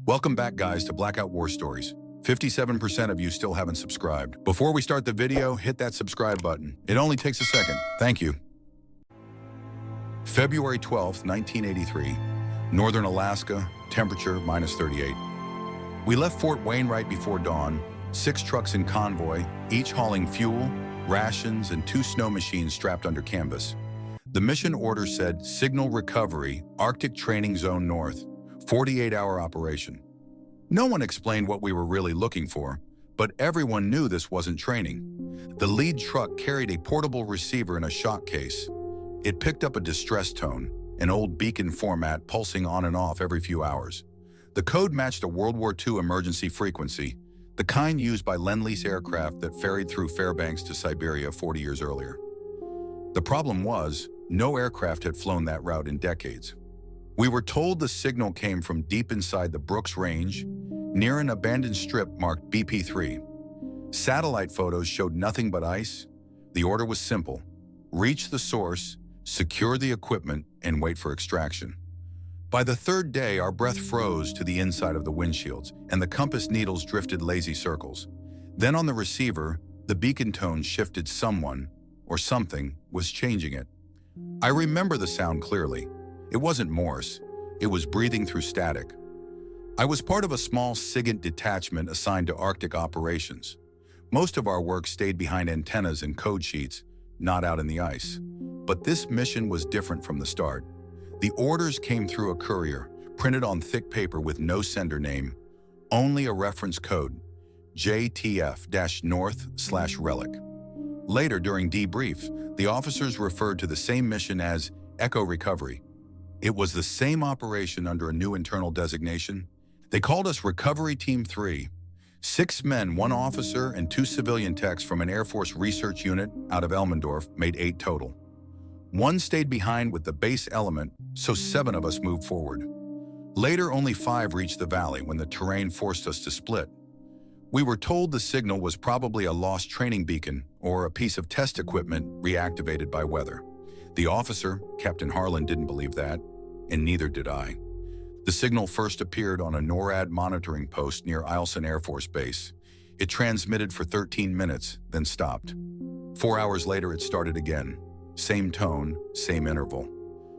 Welcome back, guys, to Blackout War Stories. 57% of you still haven't subscribed. Before we start the video, hit that subscribe button. It only takes a second. Thank you. February 12th, 1983, Northern Alaska, temperature -38. We left Fort Wainwright before dawn, 6 trucks in convoy, each hauling fuel, rations, and 2 snow machines strapped under canvas. The mission order said, Signal Recovery, Arctic Training Zone North, 48-hour operation. No one explained what we were really looking for, but everyone knew this wasn't training. The lead truck carried a portable receiver in a shock case. It picked up a distress tone, an old beacon format pulsing on and off every few hours. The code matched a World War II emergency frequency, the kind used by Lend-Lease aircraft that ferried through Fairbanks to Siberia 40 years earlier. The problem was, no aircraft had flown that route in decades. We were told the signal came from deep inside the Brooks Range, near an abandoned strip marked BP-3. Satellite photos showed nothing but ice. The order was simple: reach the source, secure the equipment, and wait for extraction. By the 3rd day, our breath froze to the inside of the windshields, and the compass needles drifted lazy circles. Then on the receiver, the beacon tone shifted. Someone, or something, was changing it. I remember the sound clearly. It wasn't Morse. It was breathing through static. I was part of a small SIGINT detachment assigned to Arctic operations. Most of our work stayed behind antennas and code sheets, not out in the ice. But this mission was different from the start. The orders came through a courier, printed on thick paper with no sender name, only a reference code, JTF-North/Relic. Later, during debrief, the officers referred to the same mission as Echo Recovery. It was the same operation under a new internal designation. They called us Recovery Team 3. 6 men, 1 officer, and 2 civilian techs from an Air Force research unit out of Elmendorf made 8 total. 1 stayed behind with the base element, so 7 of us moved forward. Later, only 5 reached the valley when the terrain forced us to split. We were told the signal was probably a lost training beacon or a piece of test equipment reactivated by weather. The officer, Captain Harlan, didn't believe that, and neither did I. The signal first appeared on a NORAD monitoring post near Eielson Air Force Base. It transmitted for 13 minutes, then stopped. 4 hours later, it started again. Same tone, same interval.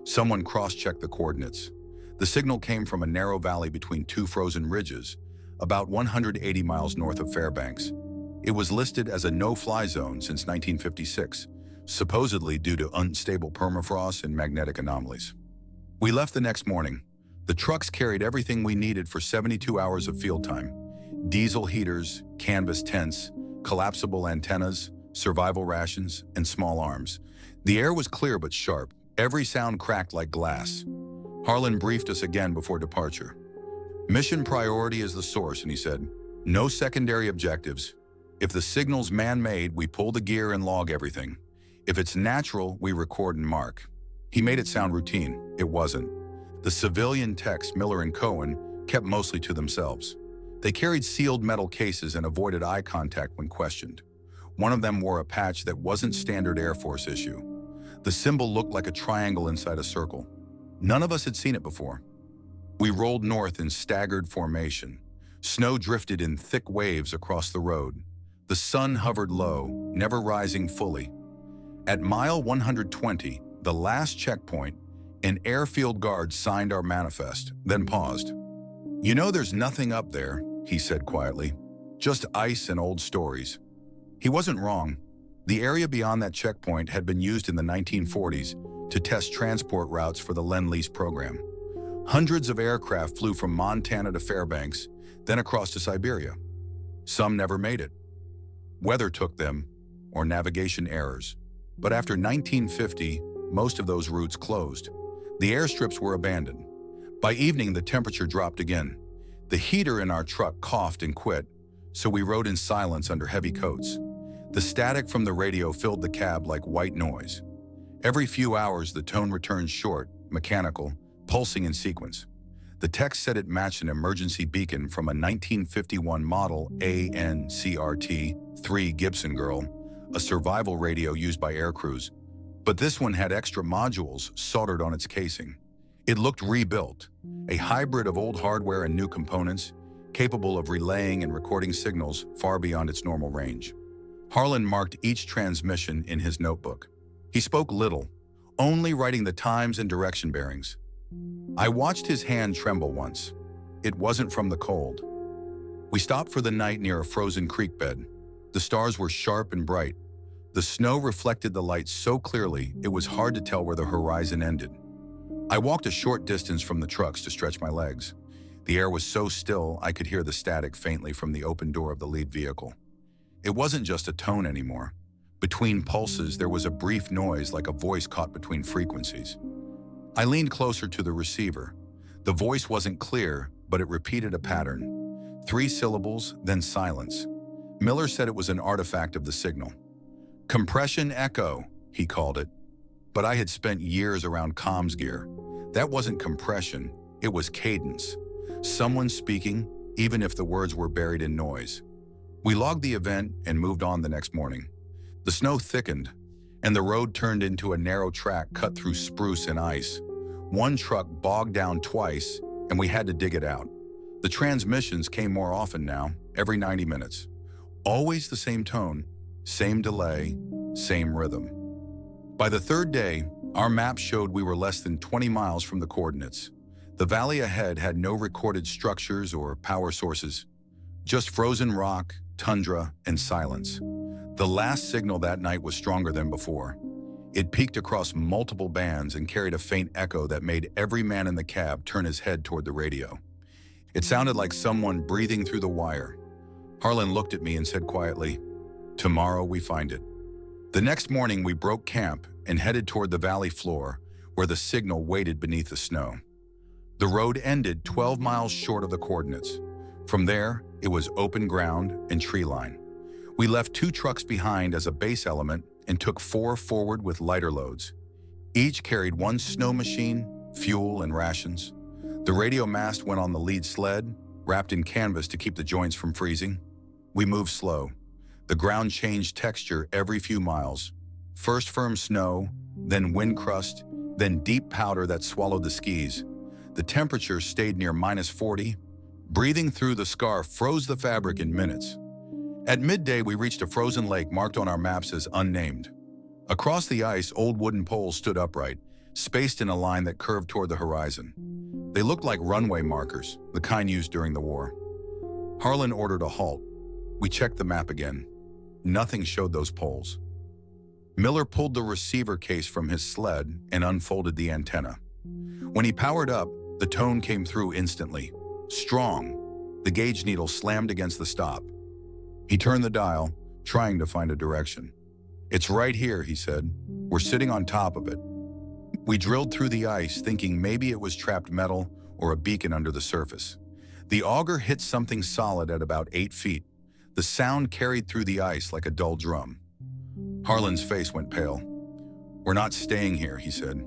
Someone cross-checked the coordinates. The signal came from a narrow valley between 2 frozen ridges, about 180 miles north of Fairbanks. It was listed as a no-fly zone since 1956, supposedly due to unstable permafrost and magnetic anomalies. We left the next morning. The trucks carried everything we needed for 72 hours of field time: diesel heaters, canvas tents, collapsible antennas, survival rations, and small arms. The air was clear but sharp. Every sound cracked like glass. Harlan briefed us again before departure. Mission priority is the source, and he said, no secondary objectives. If the signal's man-made, we pull the gear and log everything. If it's natural, we record and mark. He made it sound routine. It wasn't. The civilian techs, Miller and Cohen, kept mostly to themselves. They carried sealed metal cases and avoided eye contact when questioned. One of them wore a patch that wasn't standard Air Force issue. The symbol looked like a triangle inside a circle. None of us had seen it before. We rolled north in staggered formation. Snow drifted in thick waves across the road. The sun hovered low, never rising fully. At mile 120, the last checkpoint, an airfield guard signed our manifest, then paused. You know there's nothing up there, he said quietly. Just ice and old stories. He wasn't wrong. The area beyond that checkpoint had been used in the 1940s to test transport routes for the Lend-Lease program. Hundreds of aircraft flew from Montana to Fairbanks, then across to Siberia. Some never made it. Weather took them, or navigation errors. But after 1950, most of those routes closed. The airstrips were abandoned. By evening, the temperature dropped again. The heater in our truck coughed and quit, so we rode in silence under heavy coats. The static from the radio filled the cab like white noise. Every few hours, the tone returned short, mechanical, pulsing in sequence. The text said it matched an emergency beacon from a 1951 model ANCRT-3 Gibson Girl, a survival radio used by air crews. But this one had extra modules soldered on its casing. It looked rebuilt, a hybrid of old hardware and new components, capable of relaying and recording signals far beyond its normal range. Harlan marked each transmission in his notebook. He spoke little, only writing the times and direction bearings. I watched his hand tremble once. It wasn't from the cold. We stopped for the night near a frozen creek bed. The stars were sharp and bright. The snow reflected the light so clearly it was hard to tell where the horizon ended. I walked a short distance from the trucks to stretch my legs. The air was so still I could hear the static faintly from the open door of the lead vehicle. It wasn't just a tone anymore. Between pulses, there was a brief noise like a voice caught between frequencies. I leaned closer to the receiver. The voice wasn't clear, but it repeated a pattern. 3 syllables, then silence. Miller said it was an artifact of the signal. Compression echo, he called it. But I had spent years around comms gear. That wasn't compression, it was cadence. Someone speaking, even if the words were buried in noise. We logged the event and moved on the next morning. The snow thickened, and the road turned into a narrow track cut through spruce and ice. One truck bogged down twice, and we had to dig it out. The transmissions came more often now, every 90 minutes. Always the same tone, same delay, same rhythm. By the 3rd day, our map showed we were less than 20 miles from the coordinates. The valley ahead had no recorded structures or power sources, just frozen rock, tundra, and silence. The last signal that night was stronger than before. It peaked across multiple bands and carried a faint echo that made every man in the cab turn his head toward the radio. It sounded like someone breathing through the wire. Harlan looked at me and said quietly, "Tomorrow we find it." The next morning we broke camp and headed toward the valley floor where the signal waited beneath the snow. The road ended 12 miles short of the coordinates. From there, it was open ground and tree line. We left 2 trucks behind as a base element and took 4 forward with lighter loads. Each carried 1 snow machine, fuel, and rations. The radio mast went on the lead sled, wrapped in canvas to keep the joints from freezing. We moved slow. The ground changed texture every few miles. First firm snow, then wind crust, then deep powder that swallowed the skis. The temperature stayed near -40. Breathing through the scarf froze the fabric in minutes. At midday, we reached a frozen lake marked on our maps as unnamed. Across the ice, old wooden poles stood upright, spaced in a line that curved toward the horizon. They looked like runway markers, the kind used during the war. Harlan ordered a halt. We checked the map again. Nothing showed those poles. Miller pulled the receiver case from his sled and unfolded the antenna. When he powered up, the tone came through instantly. Strong. The gauge needle slammed against the stop. He turned the dial, trying to find a direction. "It's right here," he said. "We're sitting on top of it." We drilled through the ice, thinking maybe it was trapped metal or a beacon under the surface. The auger hit something solid at about 8 feet. The sound carried through the ice like a dull drum. Harlan's face went pale. "We're not staying here," he said.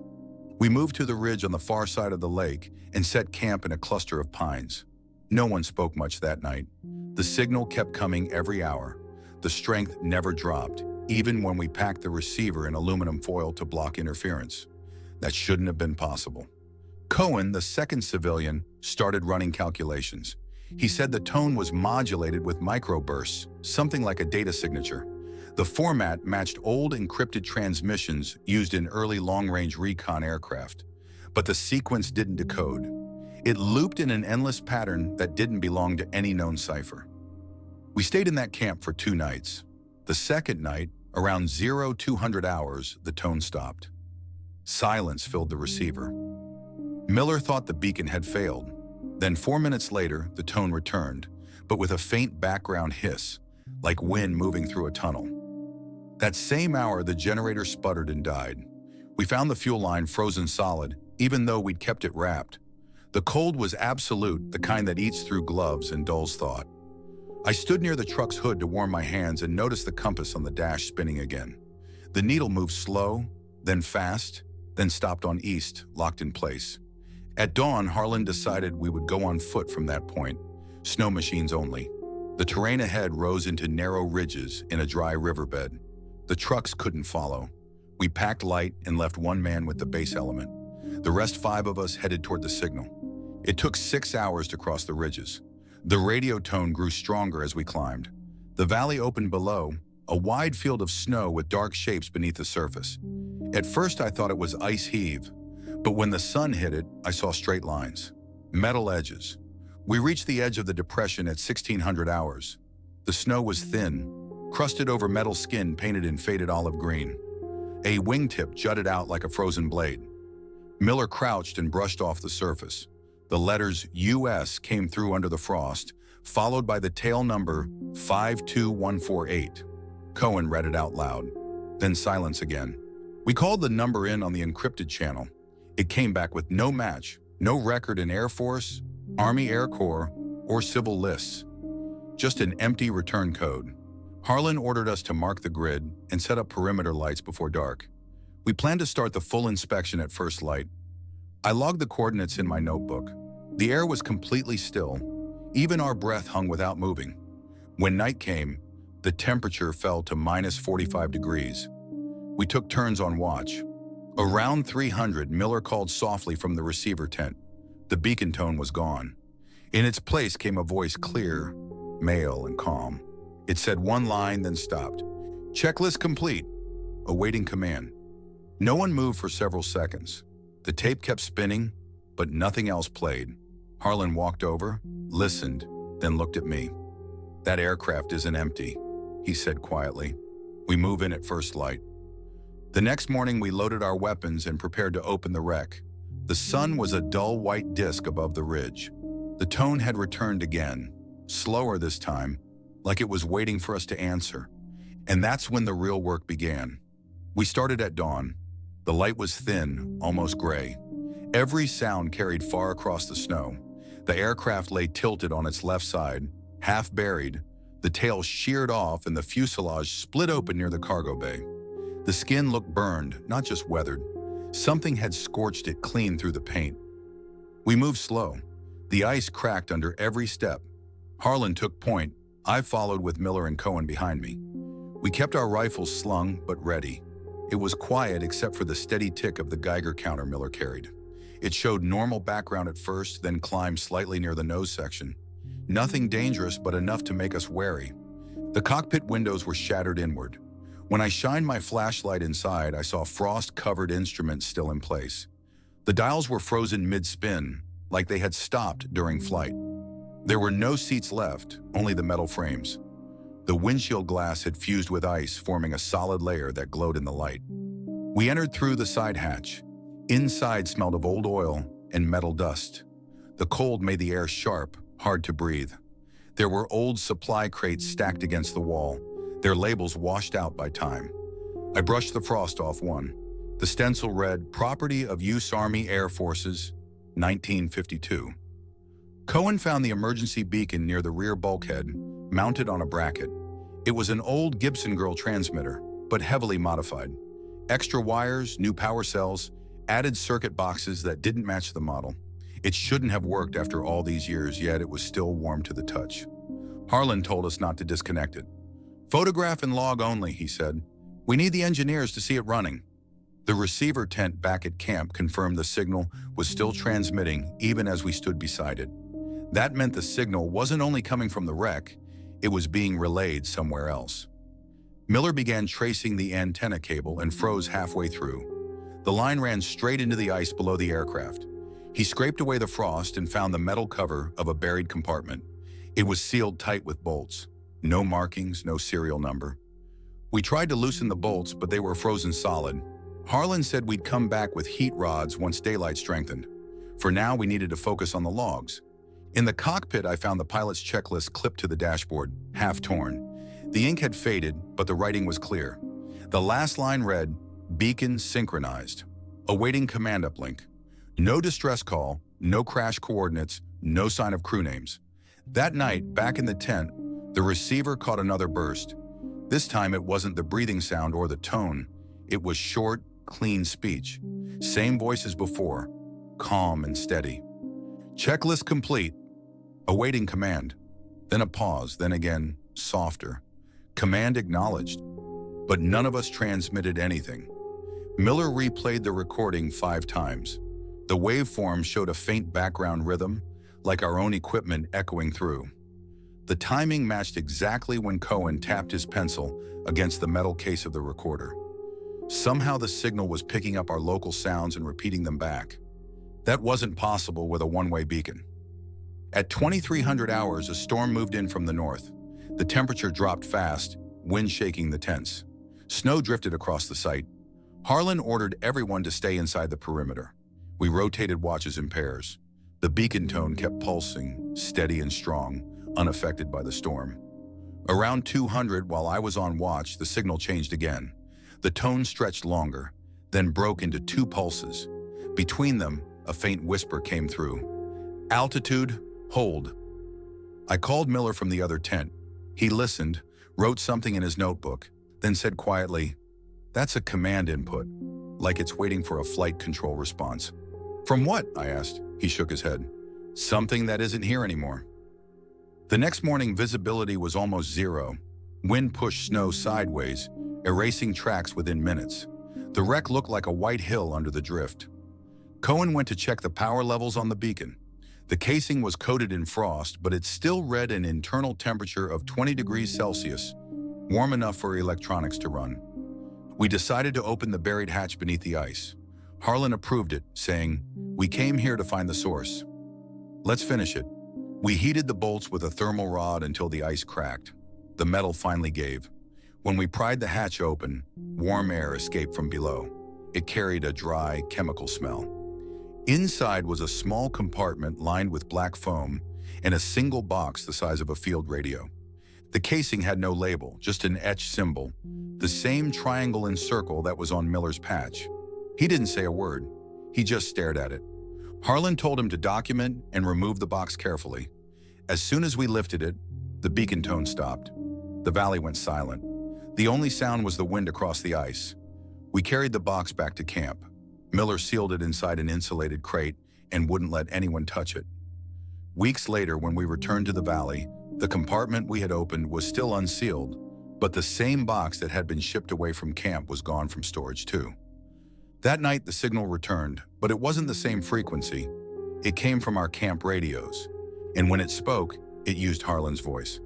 We moved to the ridge on the far side of the lake and set camp in a cluster of pines. No one spoke much that night. The signal kept coming every hour. The strength never dropped, even when we packed the receiver in aluminum foil to block interference. That shouldn't have been possible. Cohen, the second civilian, started running calculations. He said the tone was modulated with microbursts, something like a data signature. The format matched old encrypted transmissions used in early long-range recon aircraft. But the sequence didn't decode. It looped in an endless pattern that didn't belong to any known cipher. We stayed in that camp for 2 nights. The second night, around 0200 hours, the tone stopped. Silence filled the receiver. Miller thought the beacon had failed. Then 4 minutes later, the tone returned, but with a faint background hiss, like wind moving through a tunnel. That same hour, the generator sputtered and died. We found the fuel line frozen solid, even though we'd kept it wrapped. The cold was absolute, the kind that eats through gloves and dulls thought. I stood near the truck's hood to warm my hands and noticed the compass on the dash spinning again. The needle moved slow, then fast, then stopped on east, locked in place. At dawn, Harlan decided we would go on foot from that point, snow machines only. The terrain ahead rose into narrow ridges in a dry riverbed. The trucks couldn't follow. We packed light and left one man with the base element. The rest 5 of us headed toward the signal. It took 6 hours to cross the ridges. The radio tone grew stronger as we climbed. The valley opened below, a wide field of snow with dark shapes beneath the surface. At first I thought it was ice heave, but when the sun hit it, I saw straight lines, metal edges. We reached the edge of the depression at 1600 hours. The snow was thin, crusted over metal skin painted in faded olive green. A wingtip jutted out like a frozen blade. Miller crouched and brushed off the surface. The letters US came through under the frost, followed by the tail number 52148. Cohen read it out loud, then silence again. We called the number in on the encrypted channel. It came back with no match, no record in Air Force, Army Air Corps, or civil lists. Just an empty return code. Harlan ordered us to mark the grid and set up perimeter lights before dark. We planned to start the full inspection at first light. I logged the coordinates in my notebook. The air was completely still. Even our breath hung without moving. When night came, the temperature fell to minus 45 degrees. We took turns on watch. Around 300, Miller called softly from the receiver tent. The beacon tone was gone. In its place came a voice clear, male, and calm. It said one line, then stopped. Checklist complete. Awaiting command. No one moved for several seconds. The tape kept spinning, but nothing else played. Harlan walked over, listened, then looked at me. That aircraft isn't empty, he said quietly. We move in at first light. The next morning we loaded our weapons and prepared to open the wreck. The sun was a dull white disk above the ridge. The tone had returned again, slower this time, like it was waiting for us to answer. And that's when the real work began. We started at dawn. The light was thin, almost gray. Every sound carried far across the snow. The aircraft lay tilted on its left side, half buried, the tail sheared off and the fuselage split open near the cargo bay. The skin looked burned, not just weathered. Something had scorched it clean through the paint. We moved slow. The ice cracked under every step. Harlan took point. I followed with Miller and Cohen behind me. We kept our rifles slung but ready. It was quiet except for the steady tick of the Geiger counter Miller carried. It showed normal background at first, then climbed slightly near the nose section. Nothing dangerous, but enough to make us wary. The cockpit windows were shattered inward. When I shined my flashlight inside, I saw frost-covered instruments still in place. The dials were frozen mid-spin, like they had stopped during flight. There were no seats left, only the metal frames. The windshield glass had fused with ice, forming a solid layer that glowed in the light. We entered through the side hatch. Inside smelled of old oil and metal dust. The cold made the air sharp, hard to breathe. There were old supply crates stacked against the wall, their labels washed out by time. I brushed the frost off one. The stencil read, Property of U.S. Army Air Forces, 1952. Cohen found the emergency beacon near the rear bulkhead, mounted on a bracket. It was an old Gibson Girl transmitter, but heavily modified. Extra wires, new power cells, added circuit boxes that didn't match the model. It shouldn't have worked after all these years, yet it was still warm to the touch. Harlan told us not to disconnect it. Photograph and log only, he said. We need the engineers to see it running. The receiver tent back at camp confirmed the signal was still transmitting even as we stood beside it. That meant the signal wasn't only coming from the wreck, it was being relayed somewhere else. Miller began tracing the antenna cable and froze halfway through. The line ran straight into the ice below the aircraft. He scraped away the frost and found the metal cover of a buried compartment. It was sealed tight with bolts. No markings, no serial number. We tried to loosen the bolts, but they were frozen solid. Harlan said we'd come back with heat rods once daylight strengthened. For now, we needed to focus on the logs. In the cockpit, I found the pilot's checklist clipped to the dashboard, half torn. The ink had faded, but the writing was clear. The last line read, Beacon synchronized. Awaiting command uplink. No distress call, no crash coordinates, no sign of crew names. That night, back in the tent, the receiver caught another burst. This time it wasn't the breathing sound or the tone. It was short, clean speech. Same voice as before, calm and steady. Checklist complete. Awaiting command. Then a pause, then again, softer. Command acknowledged. But none of us transmitted anything. Miller replayed the recording 5 times. The waveform showed a faint background rhythm, like our own equipment echoing through. The timing matched exactly when Cohen tapped his pencil against the metal case of the recorder. Somehow the signal was picking up our local sounds and repeating them back. That wasn't possible with a one-way beacon. At 2300 hours, a storm moved in from the north. The temperature dropped fast, wind shaking the tents. Snow drifted across the site. Harlan ordered everyone to stay inside the perimeter. We rotated watches in pairs. The beacon tone kept pulsing, steady and strong, unaffected by the storm. Around 200, while I was on watch, the signal changed again. The tone stretched longer, then broke into two pulses. Between them, a faint whisper came through. "Altitude, hold." I called Miller from the other tent. He listened, wrote something in his notebook, then said quietly, "That's a command input, like it's waiting for a flight control response." "From what?" I asked. He shook his head. "Something that isn't here anymore." The next morning, visibility was almost zero. Wind pushed snow sideways, erasing tracks within minutes. The wreck looked like a white hill under the drift. Cohen went to check the power levels on the beacon. The casing was coated in frost, but it still read an internal temperature of 20 degrees Celsius, warm enough for electronics to run. We decided to open the buried hatch beneath the ice. Harlan approved it, saying, "We came here to find the source. Let's finish it." We heated the bolts with a thermal rod until the ice cracked. The metal finally gave. When we pried the hatch open, warm air escaped from below. It carried a dry, chemical smell. Inside was a small compartment lined with black foam and a single box the size of a field radio. The casing had no label, just an etched symbol, the same triangle and circle that was on Miller's patch. He didn't say a word. He just stared at it. Harlan told him to document and remove the box carefully. As soon as we lifted it, the beacon tone stopped. The valley went silent. The only sound was the wind across the ice. We carried the box back to camp. Miller sealed it inside an insulated crate and wouldn't let anyone touch it. Weeks later, when we returned to the valley, the compartment we had opened was still unsealed, but the same box that had been shipped away from camp was gone from storage too. That night, the signal returned, but it wasn't the same frequency. It came from our camp radios, and when it spoke, it used Harlan's voice.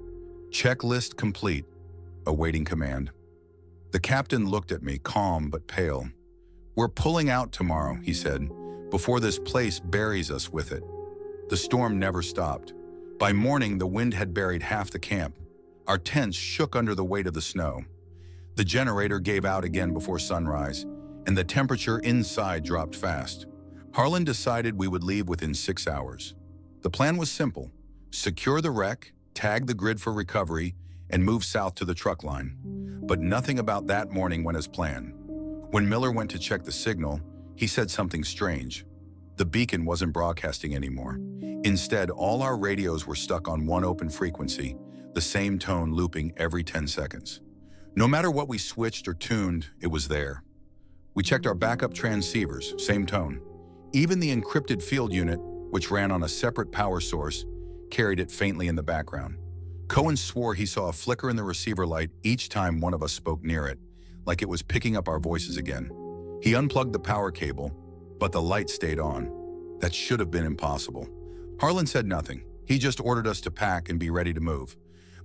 "Checklist complete, awaiting command." The captain looked at me, calm but pale. "We're pulling out tomorrow," he said, "before this place buries us with it." The storm never stopped. By morning, the wind had buried half the camp. Our tents shook under the weight of the snow. The generator gave out again before sunrise, and the temperature inside dropped fast. Harlan decided we would leave within 6 hours. The plan was simple: secure the wreck, tag the grid for recovery, and move south to the truck line. But nothing about that morning went as planned. When Miller went to check the signal, he said something strange. The beacon wasn't broadcasting anymore. Instead, all our radios were stuck on one open frequency, the same tone looping every 10 seconds. No matter what we switched or tuned, it was there. We checked our backup transceivers, same tone. Even the encrypted field unit, which ran on a separate power source, carried it faintly in the background. Cohen swore he saw a flicker in the receiver light each time one of us spoke near it, like it was picking up our voices again. He unplugged the power cable, but the light stayed on. That should have been impossible. Harlan said nothing. He just ordered us to pack and be ready to move.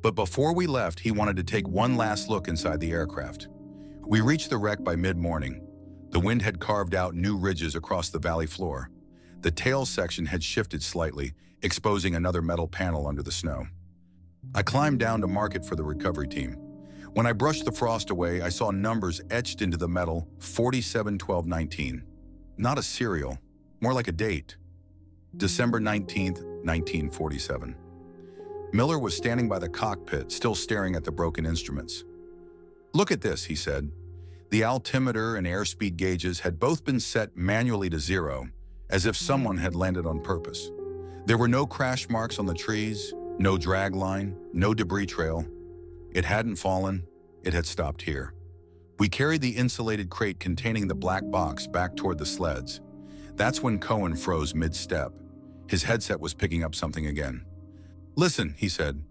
But before we left, he wanted to take one last look inside the aircraft. We reached the wreck by mid-morning. The wind had carved out new ridges across the valley floor. The tail section had shifted slightly, exposing another metal panel under the snow. I climbed down to mark it for the recovery team. When I brushed the frost away, I saw numbers etched into the metal: 47-12-19. Not a serial, more like a date. December 19th, 1947. Miller was standing by the cockpit, still staring at the broken instruments. "Look at this," he said. The altimeter and airspeed gauges had both been set manually to 0, as if someone had landed on purpose. There were no crash marks on the trees, no drag line, no debris trail. It hadn't fallen, it had stopped here. We carried the insulated crate containing the black box back toward the sleds. That's when Cohen froze mid-step. His headset was picking up something again. "Listen," he said.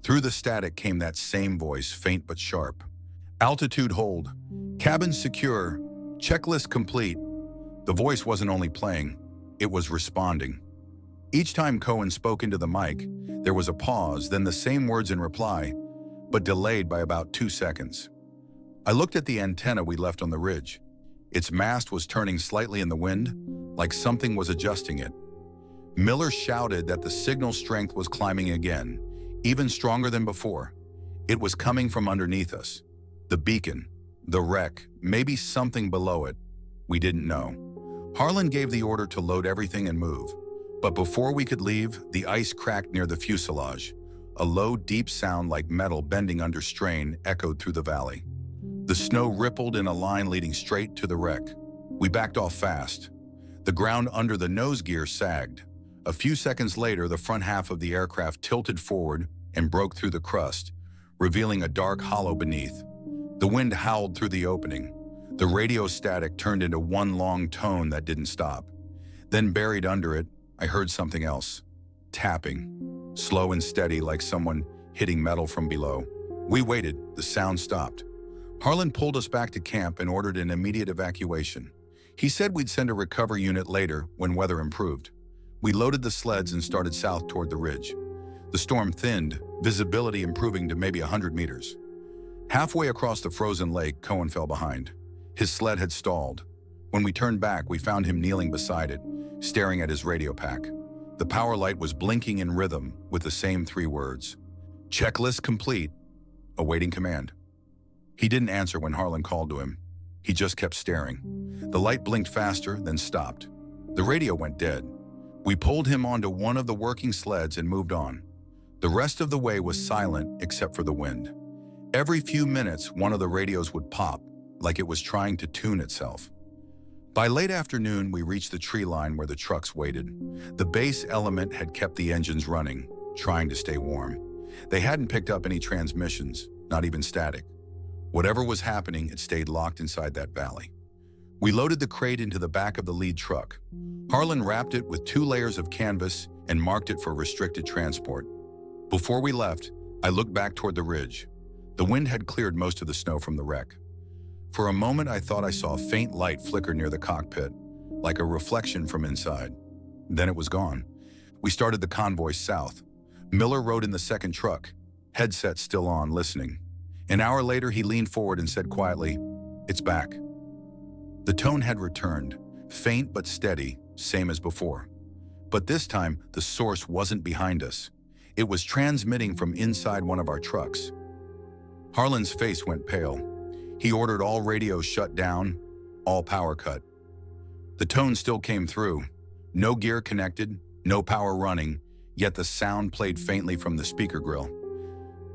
Through the static came that same voice, faint but sharp. "Altitude hold. Cabin secure. Checklist complete." The voice wasn't only playing, It was responding. Each time Cohen spoke into the mic, there was a pause, then the same words in reply, but delayed by about 2 seconds. I looked at the antenna we left on the ridge. Its mast was turning slightly in the wind, like something was adjusting it. Miller shouted that the signal strength was climbing again, even stronger than before. It was coming from underneath us. The beacon, the wreck, maybe something below it. We didn't know. Harlan gave the order to load everything and move. But before we could leave, the ice cracked near the fuselage. A low, deep sound like metal bending under strain echoed through the valley. The snow rippled in a line leading straight to the wreck. We backed off fast. The ground under the nose gear sagged. A few seconds later, the front half of the aircraft tilted forward and broke through the crust, revealing a dark hollow beneath. The wind howled through the opening. The radio static turned into one long tone that didn't stop. Then buried under it, I heard something else. Tapping. Slow and steady, like someone hitting metal from below. We waited. The sound stopped. Harlan pulled us back to camp and ordered an immediate evacuation. He said we'd send a recovery unit later when weather improved. We loaded the sleds and started south toward the ridge. The storm thinned, visibility improving to maybe 100 meters. Halfway across the frozen lake, Cohen fell behind. His sled had stalled. When we turned back, we found him kneeling beside it, staring at his radio pack. The power light was blinking in rhythm with the same 3 words. Checklist complete. Awaiting command. He didn't answer when Harlan called to him. He just kept staring. The light blinked faster, then stopped. The radio went dead. We pulled him onto one of the working sleds and moved on. The rest of the way was silent except for the wind. Every few minutes, one of the radios would pop, like it was trying to tune itself. By late afternoon, we reached the tree line where the trucks waited. The base element had kept the engines running, trying to stay warm. They hadn't picked up any transmissions, not even static. Whatever was happening, it stayed locked inside that valley. We loaded the crate into the back of the lead truck. Harlan wrapped it with 2 layers of canvas and marked it for restricted transport. Before we left, I looked back toward the ridge. The wind had cleared most of the snow from the wreck. For a moment, I thought I saw a faint light flicker near the cockpit, like a reflection from inside. Then it was gone. We started the convoy south. Miller rode in the second truck, headset still on, listening. An hour later, he leaned forward and said quietly, "It's back." The tone had returned, faint but steady, same as before. But this time, the source wasn't behind us. It was transmitting from inside one of our trucks. Harlan's face went pale. He ordered all radios shut down, all power cut. The tone still came through. No gear connected, no power running, yet the sound played faintly from the speaker grill.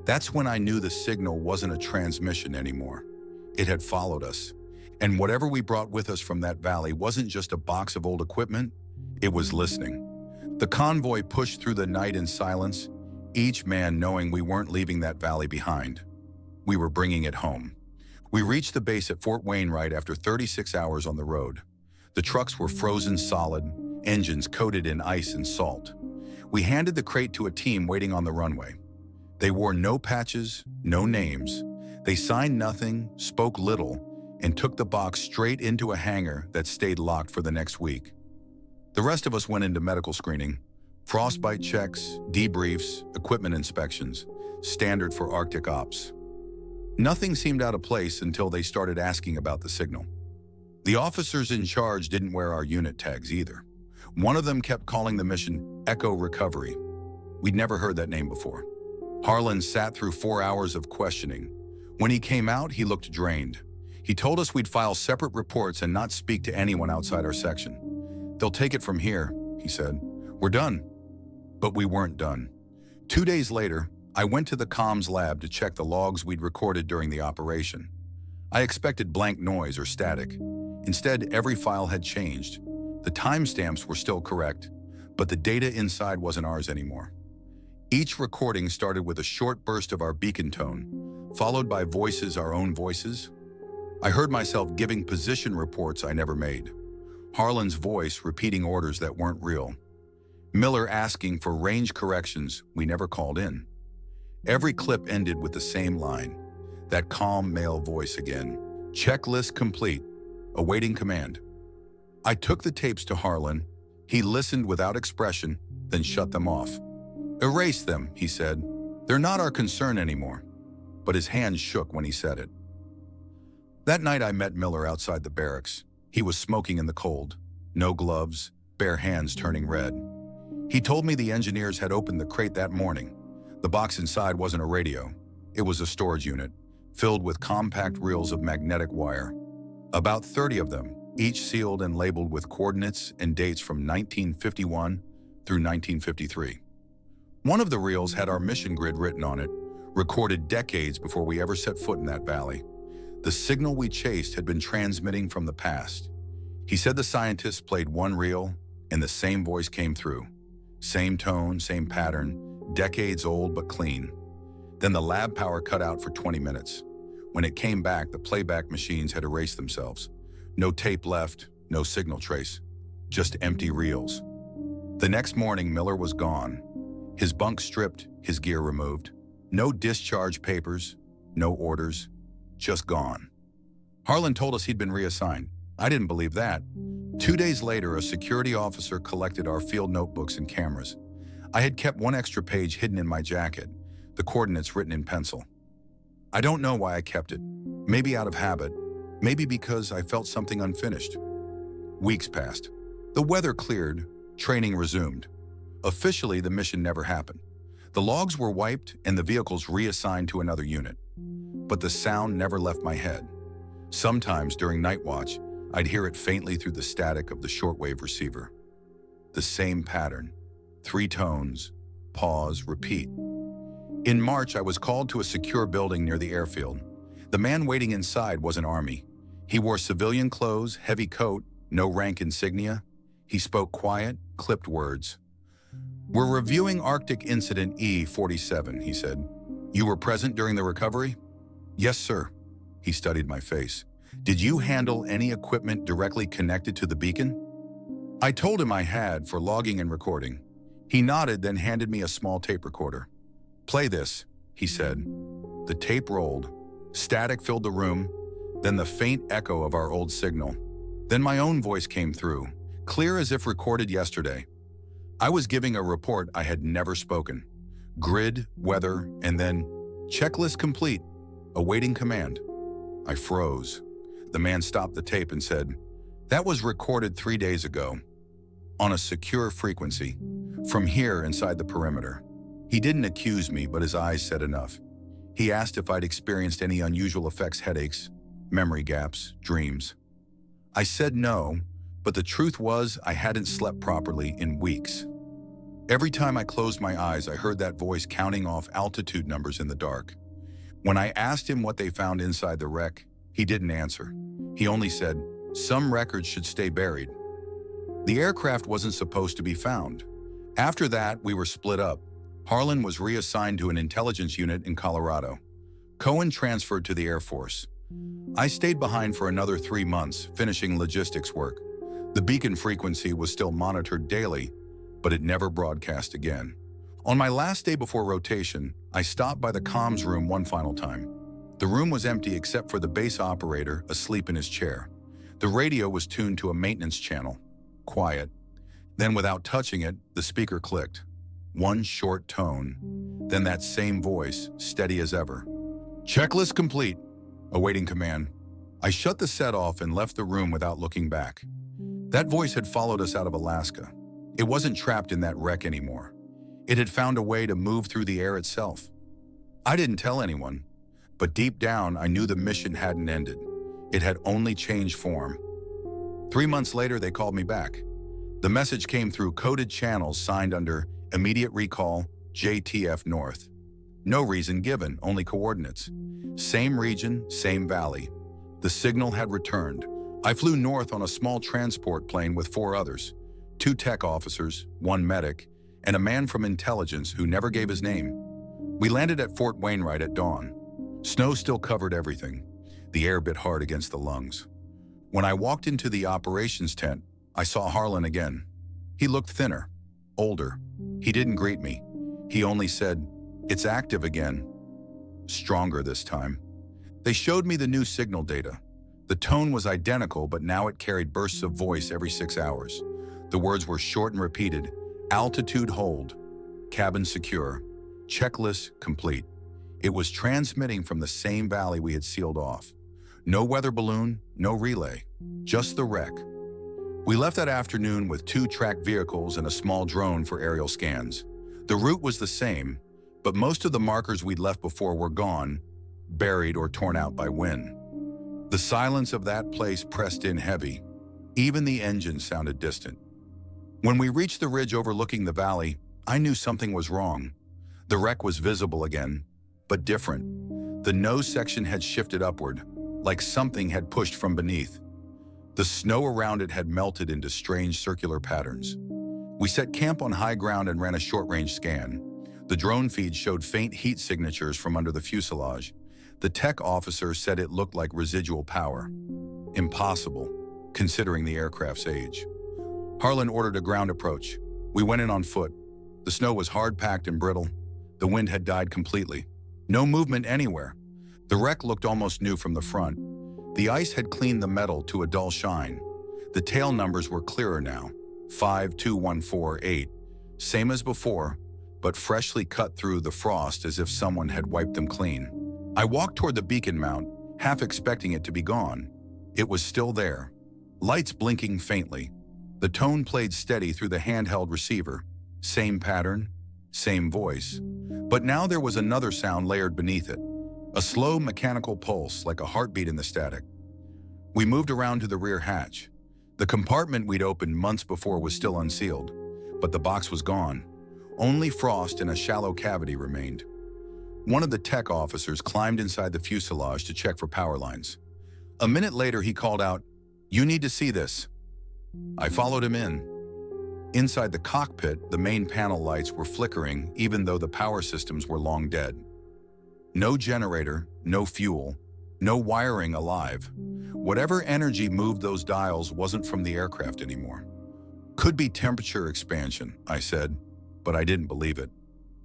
That's when I knew the signal wasn't a transmission anymore. It had followed us. And whatever we brought with us from that valley wasn't just a box of old equipment, it was listening. The convoy pushed through the night in silence, each man knowing we weren't leaving that valley behind. We were bringing it home. We reached the base at Fort Wainwright after 36 hours on the road. The trucks were frozen solid, engines coated in ice and salt. We handed the crate to a team waiting on the runway. They wore no patches, no names. They signed nothing, spoke little, and took the box straight into a hangar that stayed locked for the next week. The rest of us went into medical screening, frostbite checks, debriefs, equipment inspections, standard for Arctic ops. Nothing seemed out of place until they started asking about the signal. The officers in charge didn't wear our unit tags either. One of them kept calling the mission Echo Recovery. We'd never heard that name before. Harlan sat through 4 hours of questioning. When he came out, he looked drained. He told us we'd file separate reports and not speak to anyone outside our section. "They'll take it from here," he said. "We're done." But we weren't done. 2 days later, I went to the comms lab to check the logs we'd recorded during the operation. I expected blank noise or static. Instead, every file had changed. The timestamps were still correct, but the data inside wasn't ours anymore. Each recording started with a short burst of our beacon tone, followed by voices, our own voices. I heard myself giving position reports I never made. Harlan's voice repeating orders that weren't real. Miller asking for range corrections we never called in. Every clip ended with the same line, that calm male voice again. "Checklist complete. Awaiting command." I took the tapes to Harlan, He listened without expression, then shut them off. "Erase them," he said. "They're not our concern anymore." But his hands shook when he said it. That night I met Miller outside the barracks. He was smoking in the cold. No gloves, bare hands turning red. He told me the engineers had opened the crate that morning. The box inside wasn't a radio. It was a storage unit, filled with compact reels of magnetic wire. About 30 of them, each sealed and labeled with coordinates and dates from 1951 through 1953. One of the reels had our mission grid written on it, recorded decades before we ever set foot in that valley. The signal we chased had been transmitting from the past. He said the scientists played one reel, and the same voice came through. Same tone, same pattern, decades old but clean. Then the lab power cut out for 20 minutes. When it came back, the playback machines had erased themselves. No tape left, no signal trace, just empty reels. The next morning, Miller was gone. His bunk stripped, his gear removed. No discharge papers, no orders, just gone. Harlan told us he'd been reassigned. I didn't believe that. 2 days later, a security officer collected our field notebooks and cameras. I had kept one extra page hidden in my jacket, the coordinates written in pencil. I don't know why I kept it. Maybe out of habit, maybe because I felt something unfinished. Weeks passed. The weather cleared, training resumed. Officially, the mission never happened. The logs were wiped and the vehicles reassigned to another unit. But the sound never left my head. Sometimes during night watch, I'd hear it faintly through the static of the shortwave receiver. The same pattern, 3 tones, pause, repeat. In March, I was called to a secure building near the airfield. The man waiting inside was an Army. He wore civilian clothes, heavy coat, no rank insignia. He spoke quiet, clipped words. "We're reviewing Arctic Incident E-47, he said. "You were present during the recovery?" "Yes, sir." He studied my face. "Did you handle any equipment directly connected to the beacon?" I told him I had for logging and recording. He nodded, then handed me a small tape recorder. "Play this," he said. The tape rolled. Static filled the room, then the faint echo of our old signal. Then my own voice came through, clear as if recorded yesterday. I was giving a report I had never spoken. Grid, weather, and then, "Checklist complete, awaiting command." I froze. The man stopped the tape and said, "That was recorded 3 days ago, on a secure frequency, from here inside the perimeter." He didn't accuse me, but his eyes said enough. He asked if I'd experienced any unusual effects, headaches, memory gaps, dreams. I said no, but the truth was I hadn't slept properly in weeks. Every time I closed my eyes, I heard that voice counting off altitude numbers in the dark. When I asked him what they found inside the wreck, he didn't answer. He only said, "Some records should stay buried." The aircraft wasn't supposed to be found. After that, we were split up. Harlan was reassigned to an intelligence unit in Colorado. Cohen transferred to the Air Force. I stayed behind for another 3 months, finishing logistics work. The beacon frequency was still monitored daily, but it never broadcast again. On my last day before rotation, I stopped by the comms room one final time. The room was empty except for the base operator asleep in his chair. The radio was tuned to a maintenance channel. Quiet. Then, without touching it, the speaker clicked. One short tone, then that same voice, steady as ever. "Checklist complete, awaiting command." I shut the set off and left the room without looking back. That voice had followed us out of Alaska. It wasn't trapped in that wreck anymore. It had found a way to move through the air itself. I didn't tell anyone, but deep down I knew the mission hadn't ended. It had only changed form. 3 months later, they called me back. The message came through coded channels signed under Immediate Recall, JTF North. No reason given, only coordinates. Same region, same valley. The signal had returned. I flew north on a small transport plane with 4 others, 2 tech officers, 1 medic, and a man from intelligence who never gave his name. We landed at Fort Wainwright at dawn. Snow still covered everything. The air bit hard against the lungs. When I walked into the operations tent, I saw Harlan again. He looked thinner, older. He didn't greet me. He only said, "It's active again." Stronger this time. They showed me the new signal data. The tone was identical, but now it carried bursts of voice every 6 hours. The words were short and repeated. Altitude hold. Cabin secure. Checklist complete. It was transmitting from the same valley we had sealed off. No weather balloon, no relay, just the wreck. We left that afternoon with 2 tracked vehicles and a small drone for aerial scans. The route was the same, but most of the markers we'd left before were gone, buried or torn out by wind. The silence of that place pressed in heavy. Even the engine sounded distant. When we reached the ridge overlooking the valley, I knew something was wrong. The wreck was visible again, but different. The nose section had shifted upward, like something had pushed from beneath. The snow around it had melted into strange circular patterns. We set camp on high ground and ran a short-range scan. The drone feed showed faint heat signatures from under the fuselage. The tech officer said it looked like residual power. Impossible, considering the aircraft's age. Harlan ordered a ground approach. We went in on foot. The snow was hard-packed and brittle. The wind had died completely. No movement anywhere. The wreck looked almost new from the front. The ice had cleaned the metal to a dull shine. The tail numbers were clearer now. 52148. Same as before, but freshly cut through the frost as if someone had wiped them clean. I walked toward the beacon mount, half expecting it to be gone. It was still there. Lights blinking faintly. The tone played steady through the handheld receiver. Same pattern, same voice. But now there was another sound layered beneath it. A slow mechanical pulse, like a heartbeat in the static. We moved around to the rear hatch. The compartment we'd opened months before was still unsealed, but the box was gone. Only frost in a shallow cavity remained. One of the tech officers climbed inside the fuselage to check for power lines. A minute later, he called out, "You need to see this." I followed him in. Inside the cockpit, the main panel lights were flickering even though the power systems were long dead. No generator, no fuel, no wiring alive. Whatever energy moved those dials wasn't from the aircraft anymore. Could be temperature expansion, I said, but I didn't believe it.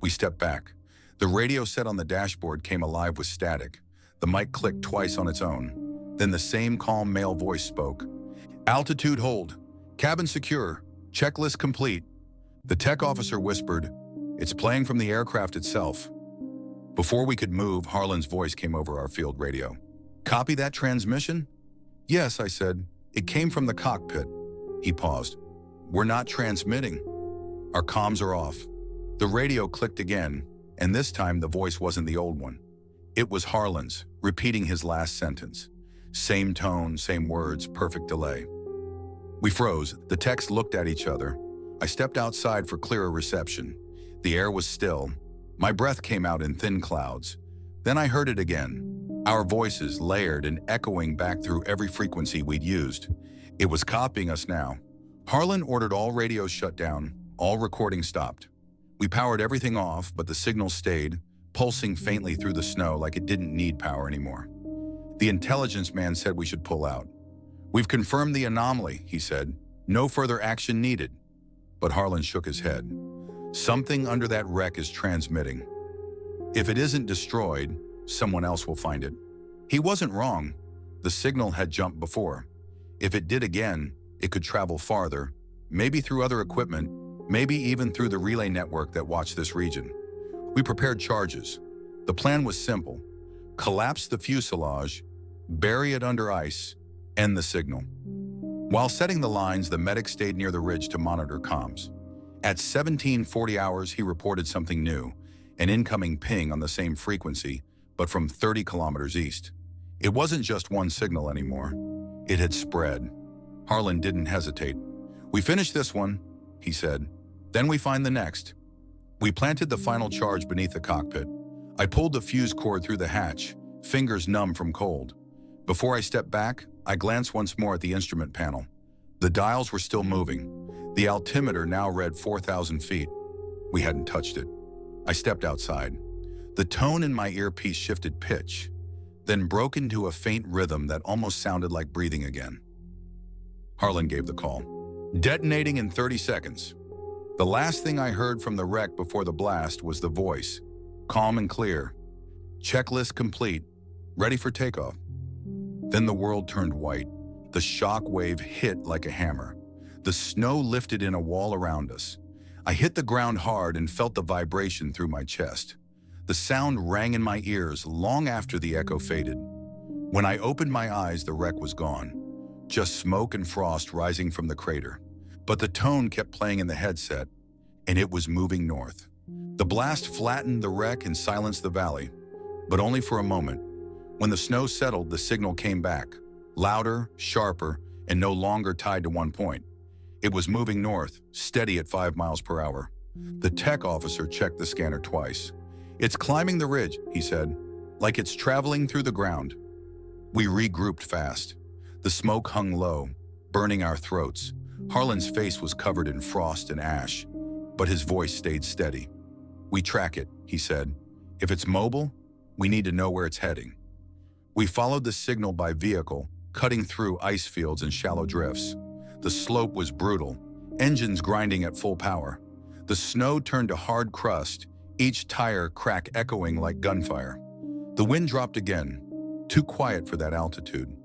We stepped back. The radio set on the dashboard came alive with static. The mic clicked twice on its own. Then the same calm male voice spoke. "Altitude hold. Cabin secure. Checklist complete." The tech officer whispered, "It's playing from the aircraft itself." Before we could move, Harlan's voice came over our field radio. "Copy that transmission?" "Yes," I said. "It came from the cockpit." He paused. "We're not transmitting. Our comms are off." The radio clicked again, and this time the voice wasn't the old one. It was Harlan's, repeating his last sentence. Same tone, same words, perfect delay. We froze. The techs looked at each other. I stepped outside for clearer reception. The air was still. My breath came out in thin clouds. Then I heard it again. Our voices layered and echoing back through every frequency we'd used. It was copying us now. Harlan ordered all radios shut down. All recording stopped. We powered everything off, but the signal stayed, pulsing faintly through the snow like it didn't need power anymore. The intelligence man said we should pull out. "We've confirmed the anomaly," he said. "No further action needed." But Harlan shook his head. "Something under that wreck is transmitting. If it isn't destroyed, someone else will find it." He wasn't wrong. The signal had jumped before. If it did again, it could travel farther, maybe through other equipment, maybe even through the relay network that watched this region. We prepared charges. The plan was simple. Collapse the fuselage, bury it under ice, end the signal. While setting the lines, the medic stayed near the ridge to monitor comms. At 1740 hours, he reported something new, an incoming ping on the same frequency, but from 30 kilometers east. It wasn't just one signal anymore. It had spread. Harlan didn't hesitate. "We finished this one," he said. "Then we find the next." We planted the final charge beneath the cockpit. I pulled the fuse cord through the hatch, fingers numb from cold. Before I stepped back, I glanced once more at the instrument panel. The dials were still moving. The altimeter now read 4,000 feet. We hadn't touched it. I stepped outside. The tone in my earpiece shifted pitch, then broke into a faint rhythm that almost sounded like breathing again. Harlan gave the call. "Detonating in 30 seconds. The last thing I heard from the wreck before the blast was the voice, calm and clear. "Checklist complete. Ready for takeoff." Then the world turned white. The shock wave hit like a hammer. The snow lifted in a wall around us. I hit the ground hard and felt the vibration through my chest. The sound rang in my ears long after the echo faded. When I opened my eyes, the wreck was gone. Just smoke and frost rising from the crater. But the tone kept playing in the headset, and it was moving north. The blast flattened the wreck and silenced the valley, but only for a moment. When the snow settled, the signal came back, louder, sharper, and no longer tied to one point. It was moving north, steady at 5 miles per hour. The tech officer checked the scanner twice. "It's climbing the ridge," he said, "like it's traveling through the ground." We regrouped fast. The smoke hung low, burning our throats. Harlan's face was covered in frost and ash, but his voice stayed steady. "We track it," he said. "If it's mobile, we need to know where it's heading." We followed the signal by vehicle, cutting through ice fields and shallow drifts. The slope was brutal, engines grinding at full power. The snow turned to hard crust, each tire crack echoing like gunfire. The wind dropped again, too quiet for that altitude.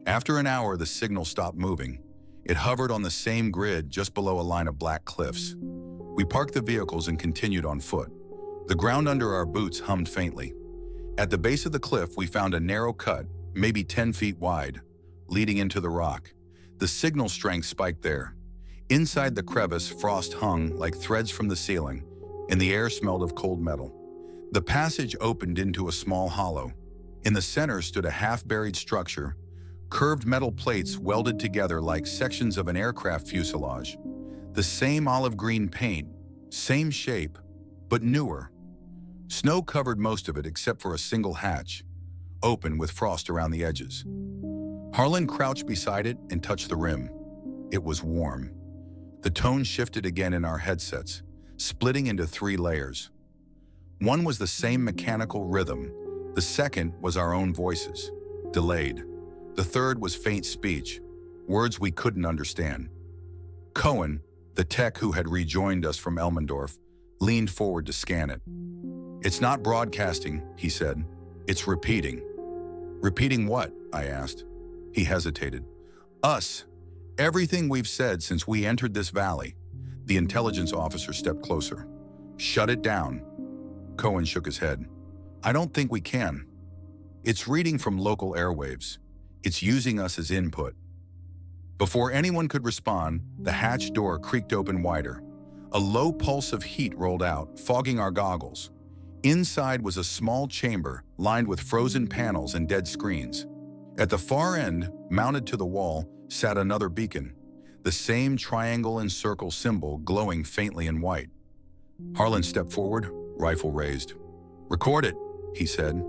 After an hour, the signal stopped moving. It hovered on the same grid just below a line of black cliffs. We parked the vehicles and continued on foot. The ground under our boots hummed faintly. At the base of the cliff, we found a narrow cut, maybe 10 feet wide, leading into the rock. The signal strength spiked there. Inside the crevice, frost hung like threads from the ceiling, and the air smelled of cold metal. The passage opened into a small hollow. In the center stood a half-buried structure, curved metal plates welded together like sections of an aircraft fuselage. The same olive-green paint, same shape, but newer. Snow covered most of it except for a single hatch, open with frost around the edges. Harlan crouched beside it and touched the rim. It was warm. The tone shifted again in our headsets, splitting into 3 layers. One was the same mechanical rhythm. The second was our own voices, delayed. The third was faint speech, words we couldn't understand. Cohen, the tech who had rejoined us from Elmendorf, leaned forward to scan it. "It's not broadcasting," he said. "It's repeating." "Repeating what?" I asked. He hesitated. "Us. Everything we've said since we entered this valley." The intelligence officer stepped closer. "Shut it down." Cohen shook his head. "I don't think we can. It's reading from local airwaves. It's using us as input." Before anyone could respond, the hatch door creaked open wider. A low pulse of heat rolled out, fogging our goggles. Inside was a small chamber lined with frozen panels and dead screens. At the far end, mounted to the wall, sat another beacon, the same triangle and circle symbol glowing faintly in white. Harlan stepped forward, rifle raised. "Record it," he said.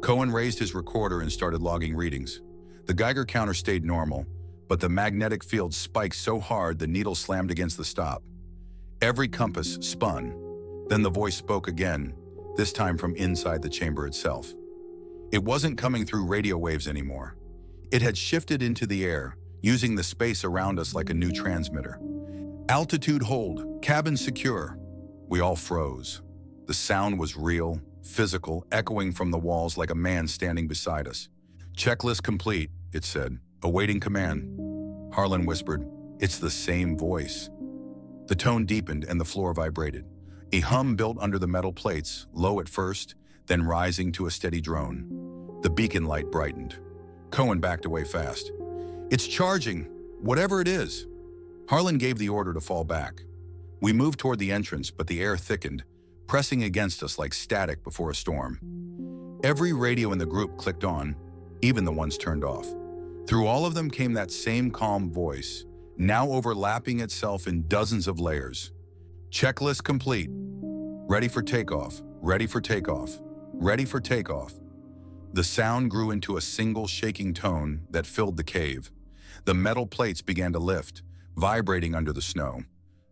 Cohen raised his recorder and started logging readings. The Geiger counter stayed normal, but the magnetic field spiked so hard the needle slammed against the stop. Every compass spun. Then the voice spoke again, this time from inside the chamber itself. It wasn't coming through radio waves anymore. It had shifted into the air, using the space around us like a new transmitter. "Altitude hold, cabin secure." We all froze. The sound was real, physical, echoing from the walls like a man standing beside us. "Checklist complete," it said. "Awaiting command." Harlan whispered, "It's the same voice." The tone deepened and the floor vibrated. A hum built under the metal plates, low at first, then rising to a steady drone. The beacon light brightened. Cohen backed away fast. "It's charging, whatever it is." Harlan gave the order to fall back. We moved toward the entrance, but the air thickened, pressing against us like static before a storm. Every radio in the group clicked on, even the ones turned off. Through all of them came that same calm voice, now overlapping itself in dozens of layers. "Checklist complete. Ready for takeoff, ready for takeoff, ready for takeoff." The sound grew into a single shaking tone that filled the cave. The metal plates began to lift, vibrating under the snow.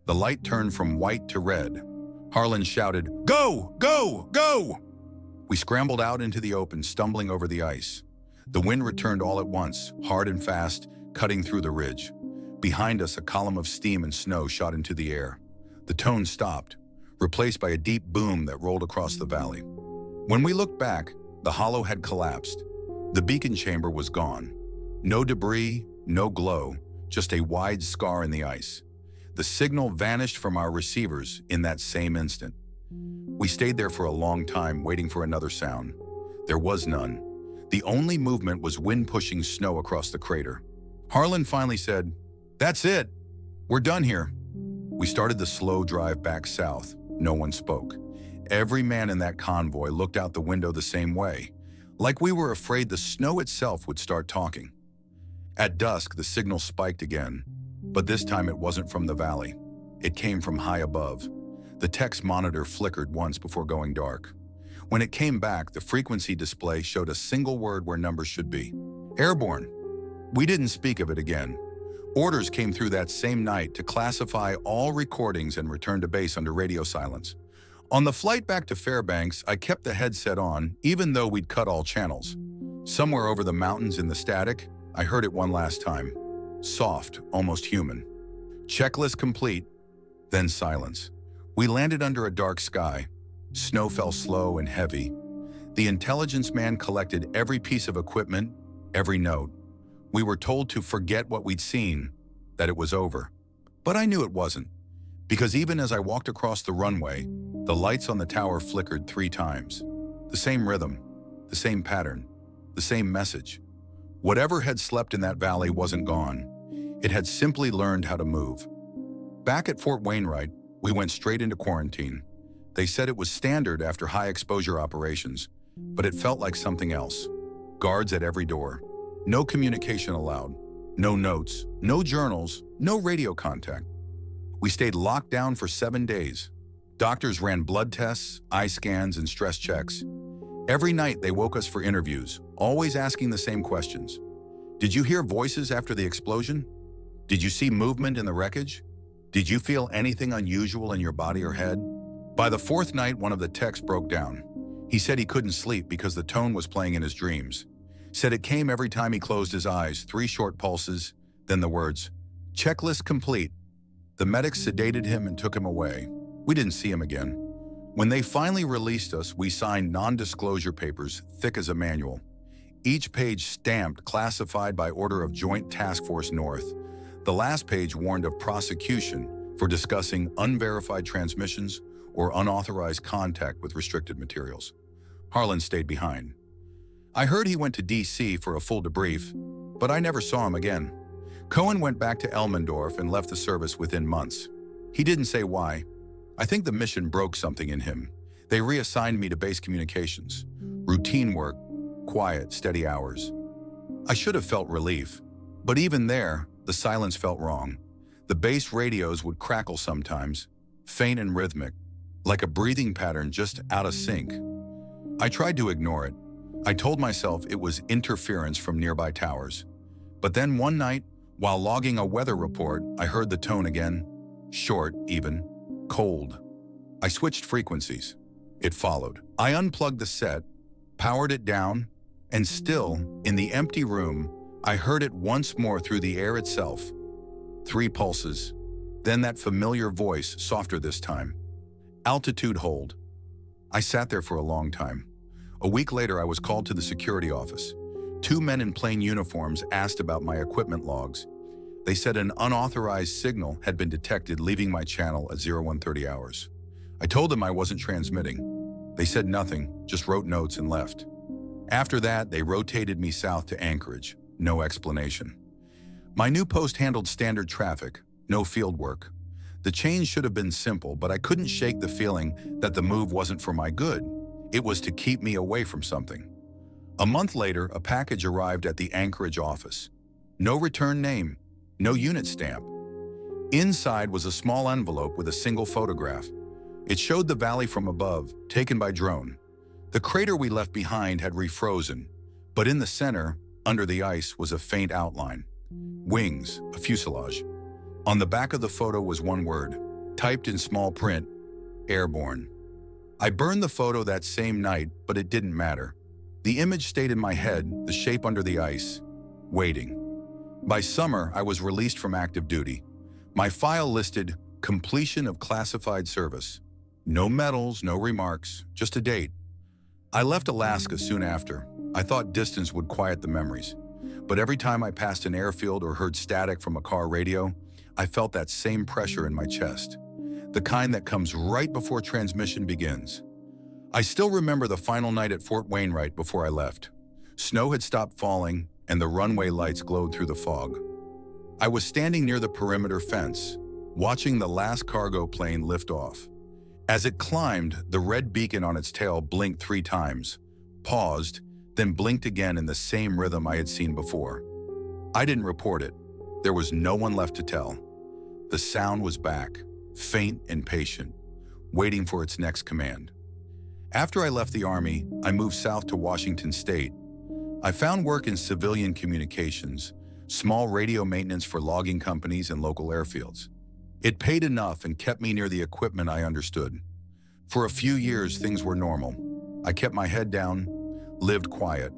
The light turned from white to red. Harlan shouted, "Go! Go! Go!" We scrambled out into the open, stumbling over the ice. The wind returned all at once, hard and fast, cutting through the ridge. Behind us, a column of steam and snow shot into the air. The tone stopped, replaced by a deep boom that rolled across the valley. When we looked back, the hollow had collapsed. The beacon chamber was gone. No debris, no glow, just a wide scar in the ice. The signal vanished from our receivers in that same instant. We stayed there for a long time waiting for another sound. There was none. The only movement was wind pushing snow across the crater. Harlan finally said, "That's it. We're done here." We started the slow drive back south. No one spoke. Every man in that convoy looked out the window the same way, like we were afraid the snow itself would start talking. At dusk, the signal spiked again, but this time it wasn't from the valley. It came from high above. The text monitor flickered once before going dark. When it came back, the frequency display showed a single word where numbers should be. Airborne. We didn't speak of it again. Orders came through that same night to classify all recordings and return to base under radio silence. On the flight back to Fairbanks, I kept the headset on, even though we'd cut all channels. Somewhere over the mountains in the static, I heard it one last time. Soft, almost human. Checklist complete, then silence. We landed under a dark sky. Snow fell slow and heavy. The intelligence man collected every piece of equipment, every note. We were told to forget what we'd seen, that it was over. But I knew it wasn't, because even as I walked across the runway, the lights on the tower flickered 3 times. The same rhythm, the same pattern, the same message. Whatever had slept in that valley wasn't gone. It had simply learned how to move. Back at Fort Wainwright, we went straight into quarantine. They said it was standard after high-exposure operations, but it felt like something else. Guards at every door. No communication allowed. No notes, no journals, no radio contact. We stayed locked down for 7 days. Doctors ran blood tests, eye scans, and stress checks. Every night they woke us for interviews, always asking the same questions. Did you hear voices after the explosion? Did you see movement in the wreckage? Did you feel anything unusual in your body or head? By the 4th night, one of the techs broke down. He said he couldn't sleep because the tone was playing in his dreams. Said it came every time he closed his eyes, 3 short pulses, then the words, "Checklist complete." The medics sedated him and took him away. We didn't see him again. When they finally released us, we signed non-disclosure papers thick as a manual. Each page stamped classified by order of Joint Task Force North. The last page warned of prosecution for discussing unverified transmissions or unauthorized contact with restricted materials. Harlan stayed behind. I heard he went to D.C. for a full debrief, but I never saw him again. Cohen went back to Elmendorf and left the service within months. He didn't say why. I think the mission broke something in him. They reassigned me to base communications. Routine work, quiet, steady hours. I should have felt relief, but even there, the silence felt wrong. The base radios would crackle sometimes, faint and rhythmic, like a breathing pattern just out of sync. I tried to ignore it. I told myself it was interference from nearby towers. But then one night, while logging a weather report, I heard the tone again, short, even, cold. I switched frequencies. It followed. I unplugged the set, powered it down, and still, in the empty room, I heard it once more through the air itself. 3 pulses, then that familiar voice, softer this time. Altitude hold. I sat there for a long time. A week later, I was called to the security office. 2 men in plain uniforms asked about my equipment logs. They said an unauthorized signal had been detected leaving my channel at 0130 hours. I told them I wasn't transmitting. They said nothing, just wrote notes and left. After that, they rotated me south to Anchorage. No explanation. My new post handled standard traffic, no field work. The change should have been simple, but I couldn't shake the feeling that the move wasn't for my good. It was to keep me away from something. A month later, a package arrived at the Anchorage office. No return name, no unit stamp. Inside was a small envelope with a single photograph. It showed the valley from above, taken by drone. The crater we left behind had refrozen, but in the center, under the ice, was a faint outline. Wings, a fuselage. On the back of the photo was one word, typed in small print, airborne. I burned the photo that same night, but it didn't matter. The image stayed in my head, the shape under the ice, waiting. By summer, I was released from active duty. My file listed completion of classified service. No medals, no remarks, just a date. I left Alaska soon after. I thought distance would quiet the memories. But every time I passed an airfield or heard static from a car radio, I felt that same pressure in my chest, the kind that comes right before transmission begins. I still remember the final night at Fort Wainwright before I left. Snow had stopped falling, and the runway lights glowed through the fog. I was standing near the perimeter fence, watching the last cargo plane lift off. As it climbed, the red beacon on its tail blinked 3 times, paused, then blinked again in the same rhythm I had seen before. I didn't report it. There was no one left to tell. The sound was back, faint and patient, waiting for its next command. After I left the Army, I moved south to Washington State. I found work in civilian communications, small radio maintenance for logging companies and local airfields. It paid enough and kept me near the equipment I understood. For a few years, things were normal. I kept my head down, lived quiet.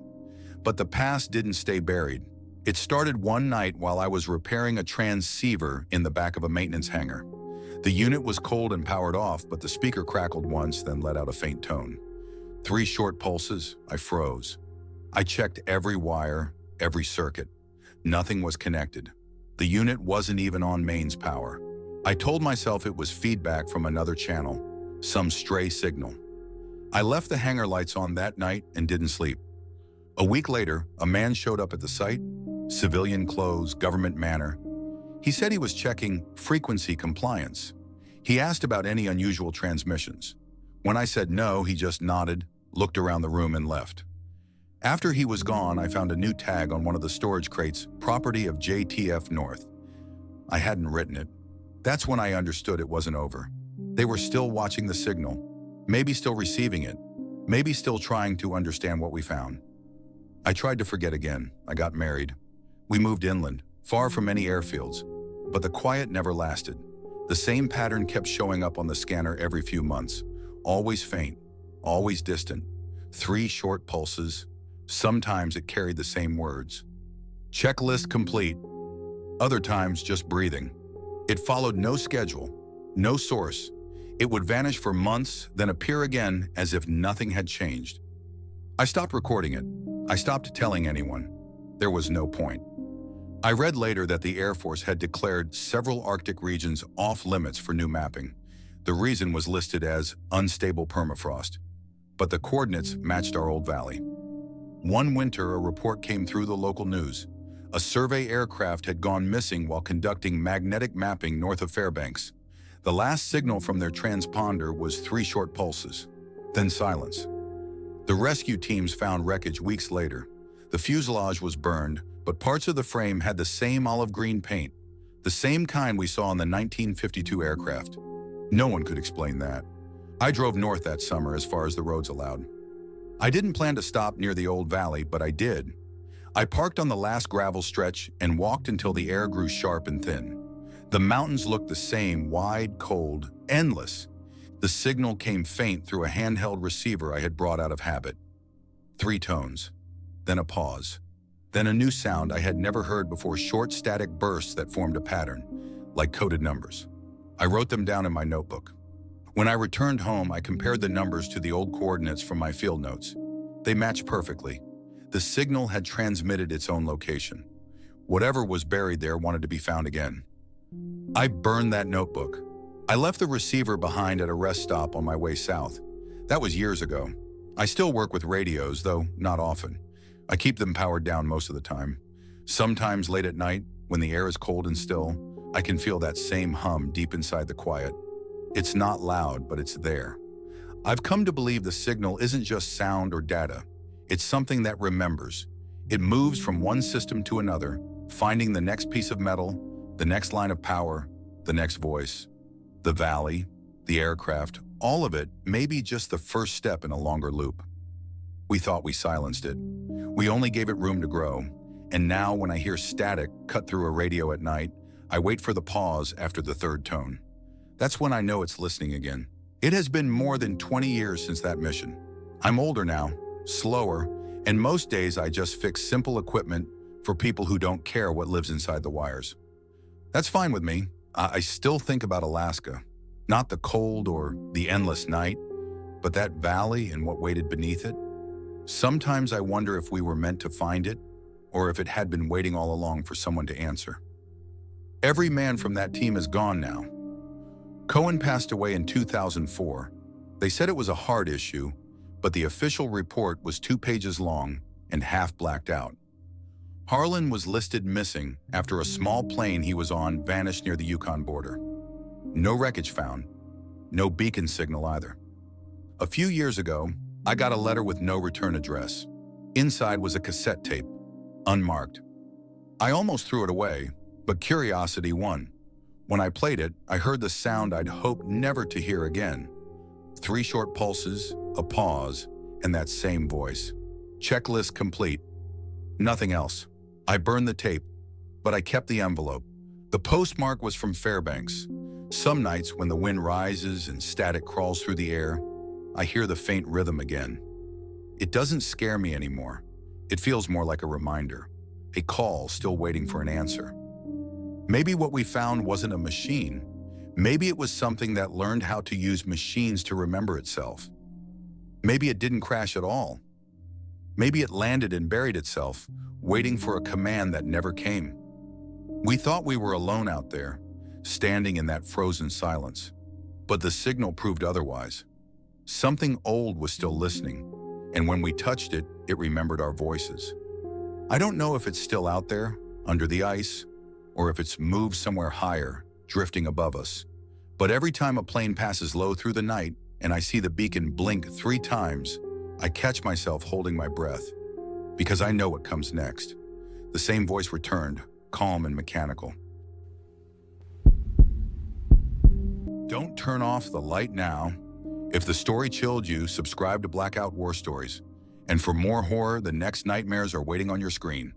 But the past didn't stay buried. It started one night while I was repairing a transceiver in the back of a maintenance hangar. The unit was cold and powered off, but the speaker crackled once, then let out a faint tone. 3 short pulses, I froze. I checked every wire, every circuit. Nothing was connected. The unit wasn't even on mains power. I told myself it was feedback from another channel, some stray signal. I left the hangar lights on that night and didn't sleep. A week later, a man showed up at the site, civilian clothes, government manner. He said he was checking frequency compliance. He asked about any unusual transmissions. When I said no, he just nodded, looked around the room and left. After he was gone, I found a new tag on one of the storage crates, property of JTF North. I hadn't written it. That's when I understood it wasn't over. They were still watching the signal, maybe still receiving it, maybe still trying to understand what we found. I tried to forget again. I got married. We moved inland, far from any airfields, but the quiet never lasted. The same pattern kept showing up on the scanner every few months, always faint, always distant, 3 short pulses. Sometimes it carried the same words. Checklist complete. Other times just breathing. It followed no schedule, no source. It would vanish for months, then appear again as if nothing had changed. I stopped recording it. I stopped telling anyone. There was no point. I read later that the Air Force had declared several Arctic regions off-limits for new mapping. The reason was listed as unstable permafrost, but the coordinates matched our old valley. One winter, a report came through the local news. A survey aircraft had gone missing while conducting magnetic mapping north of Fairbanks. The last signal from their transponder was 3 short pulses, then silence. The rescue teams found wreckage weeks later. The fuselage was burned, but parts of the frame had the same olive green paint, the same kind we saw in the 1952 aircraft. No one could explain that. I drove north that summer as far as the roads allowed. I didn't plan to stop near the old valley, but I did. I parked on the last gravel stretch and walked until the air grew sharp and thin. The mountains looked the same, wide, cold, endless. The signal came faint through a handheld receiver I had brought out of habit. 3 tones, then a pause, then a new sound I had never heard before, short static bursts that formed a pattern, like coded numbers. I wrote them down in my notebook. When I returned home, I compared the numbers to the old coordinates from my field notes. They matched perfectly. The signal had transmitted its own location. Whatever was buried there wanted to be found again. I burned that notebook. I left the receiver behind at a rest stop on my way south. That was years ago. I still work with radios, though not often. I keep them powered down most of the time. Sometimes late at night, when the air is cold and still, I can feel that same hum deep inside the quiet. It's not loud, but it's there. I've come to believe the signal isn't just sound or data. It's something that remembers. It moves from one system to another, finding the next piece of metal, the next line of power, the next voice. The valley, the aircraft, all of it may be just the first step in a longer loop. We thought we silenced it. We only gave it room to grow. And now when I hear static cut through a radio at night, I wait for the pause after the 3rd tone. That's when I know it's listening again. It has been more than 20 years since that mission. I'm older now, slower, and most days I just fix simple equipment for people who don't care what lives inside the wires. That's fine with me. I still think about Alaska. Not the cold or the endless night, but that valley and what waited beneath it. Sometimes I wonder if we were meant to find it, or if it had been waiting all along for someone to answer. Every man from that team is gone now. Cohen passed away in 2004. They said it was a heart issue, but the official report was 2 pages long and half blacked out. Harlan was listed missing after a small plane he was on vanished near the Yukon border. No wreckage found, no beacon signal either. A few years ago, I got a letter with no return address. Inside was a cassette tape, unmarked. I almost threw it away, but curiosity won. When I played it, I heard the sound I'd hoped never to hear again. 3 short pulses, a pause, and that same voice. Checklist complete. Nothing else. I burned the tape, but I kept the envelope. The postmark was from Fairbanks. Some nights when the wind rises and static crawls through the air, I hear the faint rhythm again. It doesn't scare me anymore. It feels more like a reminder, a call still waiting for an answer. Maybe what we found wasn't a machine. Maybe it was something that learned how to use machines to remember itself. Maybe it didn't crash at all. Maybe it landed and buried itself, waiting for a command that never came. We thought we were alone out there, standing in that frozen silence. But the signal proved otherwise. Something old was still listening, and when we touched it, it remembered our voices. I don't know if it's still out there, under the ice, or if it's moved somewhere higher, drifting above us. But every time a plane passes low through the night and I see the beacon blink 3 times, I catch myself holding my breath, because I know what comes next. The same voice returned, calm and mechanical. Don't turn off the light now. If the story chilled you, subscribe to Blackout War Stories. And for more horror, the next nightmares are waiting on your screen.